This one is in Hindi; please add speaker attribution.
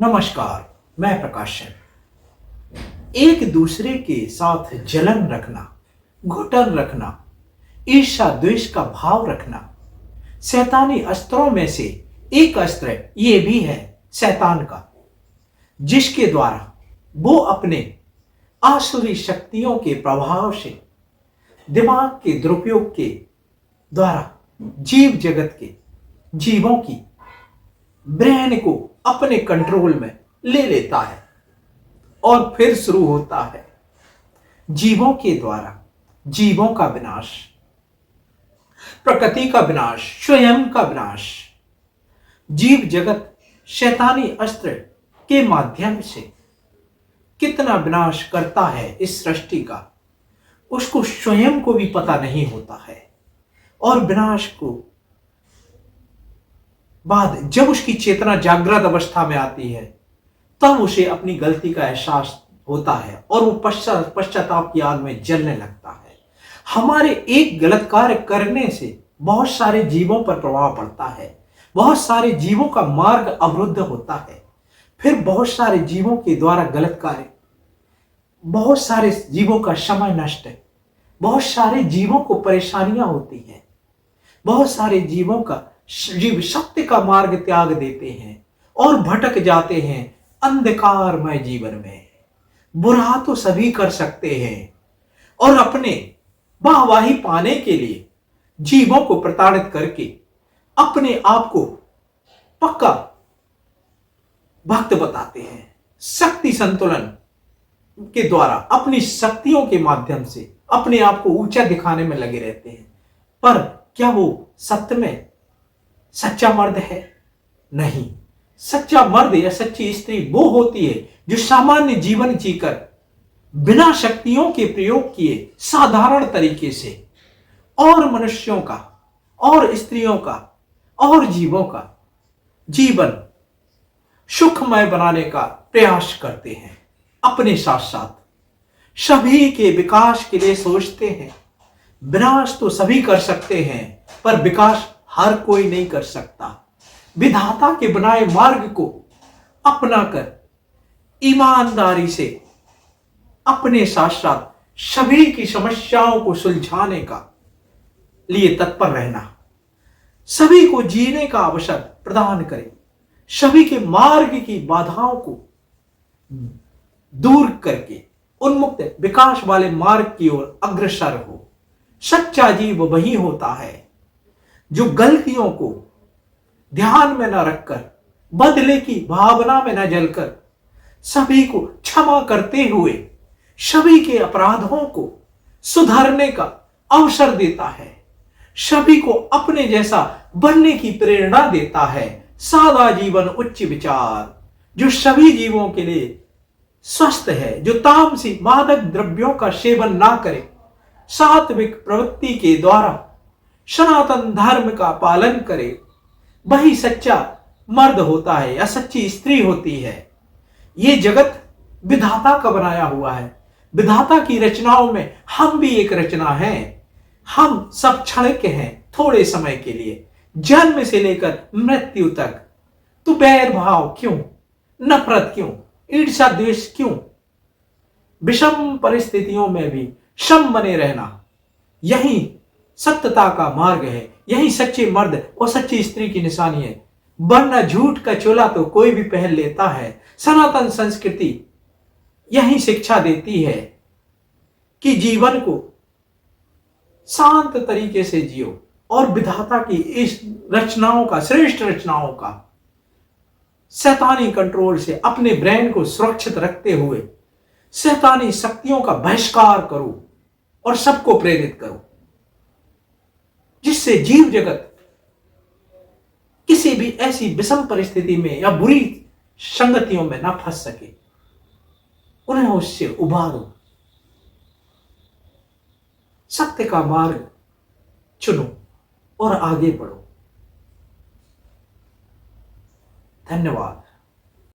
Speaker 1: नमस्कार। मैं प्रकाश। एक दूसरे के साथ जलन रखना, घुटन रखना, ईर्ष्या द्वेष का भाव रखना शैतानी अस्त्रों में से एक अस्त्र ये भी है शैतान का, जिसके द्वारा वो अपने आसुरी शक्तियों के प्रभाव से दिमाग के दुरुपयोग के द्वारा जीव जगत के जीवों की ब्रेन को अपने कंट्रोल में ले लेता है और फिर शुरू होता है जीवों के द्वारा जीवों का विनाश, प्रकृति का विनाश, स्वयं का विनाश। जीव जगत शैतानी अस्त्र के माध्यम से कितना विनाश करता है इस सृष्टि का, उसको स्वयं को भी पता नहीं होता है। और विनाश को बाद जब उसकी चेतना जागृत अवस्था में आती है तब उसे अपनी गलती का एहसास होता है और वो पश्चाताप की आग में जलने लगता है। हमारे एक गलत कार्य करने से बहुत सारे जीवों पर प्रभाव पड़ता है, बहुत सारे जीवों का मार्ग अवरुद्ध होता है, फिर बहुत सारे जीवों के द्वारा गलत कार्य, बहुत सारे जीवों का समय नष्ट है, बहुत सारे जीवों को परेशानियां होती हैं, बहुत सारे जीवों का जीव सत्य का मार्ग त्याग देते हैं और भटक जाते हैं अंधकारमय जीवन में। बुरा तो सभी कर सकते हैं और अपने वाहवाही पाने के लिए जीवों को प्रताड़ित करके अपने आप को पक्का भक्त बताते हैं। शक्ति संतुलन के द्वारा अपनी शक्तियों के माध्यम से अपने आप को ऊंचा दिखाने में लगे रहते हैं, पर क्या वो सत्य में सच्चा मर्द है? नहीं। सच्चा मर्द या सच्ची स्त्री वो होती है जो सामान्य जीवन जीकर बिना शक्तियों के प्रयोग किए साधारण तरीके से और मनुष्यों का और स्त्रियों का और जीवों का जीवन सुखमय बनाने का प्रयास करते हैं। अपने साथ साथ सभी के विकास के लिए सोचते हैं। विनाश तो सभी कर सकते हैं पर विकास हर कोई नहीं कर सकता। विधाता के बनाए मार्ग को अपनाकर ईमानदारी से अपने साथ साथ सभी की समस्याओं को सुलझाने का लिए तत्पर रहना, सभी को जीने का अवसर प्रदान करें, सभी के मार्ग की बाधाओं को दूर करके उन्मुक्त विकास वाले मार्ग की ओर अग्रसर हो। सच्चा जीव वही होता है जो गलतियों को ध्यान में न रखकर, बदले की भावना में न जलकर, सभी को क्षमा करते हुए सभी के अपराधों को सुधारने का अवसर देता है, सभी को अपने जैसा बनने की प्रेरणा देता है। सादा जीवन उच्च विचार जो सभी जीवों के लिए स्वस्थ है, जो तामसी मादक द्रव्यों का सेवन ना करे, सात्विक प्रवृत्ति के द्वारा सनातन धर्म का पालन करे, वही सच्चा मर्द होता है या सच्ची स्त्री होती है। ये जगत विधाता का बनाया हुआ है। विधाता की रचनाओं में हम भी एक रचना है। हम सब क्षण के हैं, थोड़े समय के लिए, जन्म से लेकर मृत्यु तक। तो बैर भाव क्यों, नफरत क्यों, ईर्ष्या द्वेष क्यों? विषम परिस्थितियों में भी सम बने रहना यही सत्यता का मार्ग है, यही सच्चे मर्द और सच्ची स्त्री की निशानी है। वरना झूठ का चोला तो कोई भी पहन लेता है। सनातन संस्कृति यही शिक्षा देती है कि जीवन को शांत तरीके से जियो और विधाता की इस रचनाओं का, श्रेष्ठ रचनाओं का शैतानी कंट्रोल से अपने ब्रेन को सुरक्षित रखते हुए शैतानी शक्तियों का बहिष्कार करो और सबको प्रेरित करो, जिससे जीव जगत किसी भी ऐसी विषम परिस्थिति में या बुरी संगतियों में ना फंस सके। उन्हें उससे उबारो, सत्य का मार्ग चुनो और आगे बढ़ो। धन्यवाद।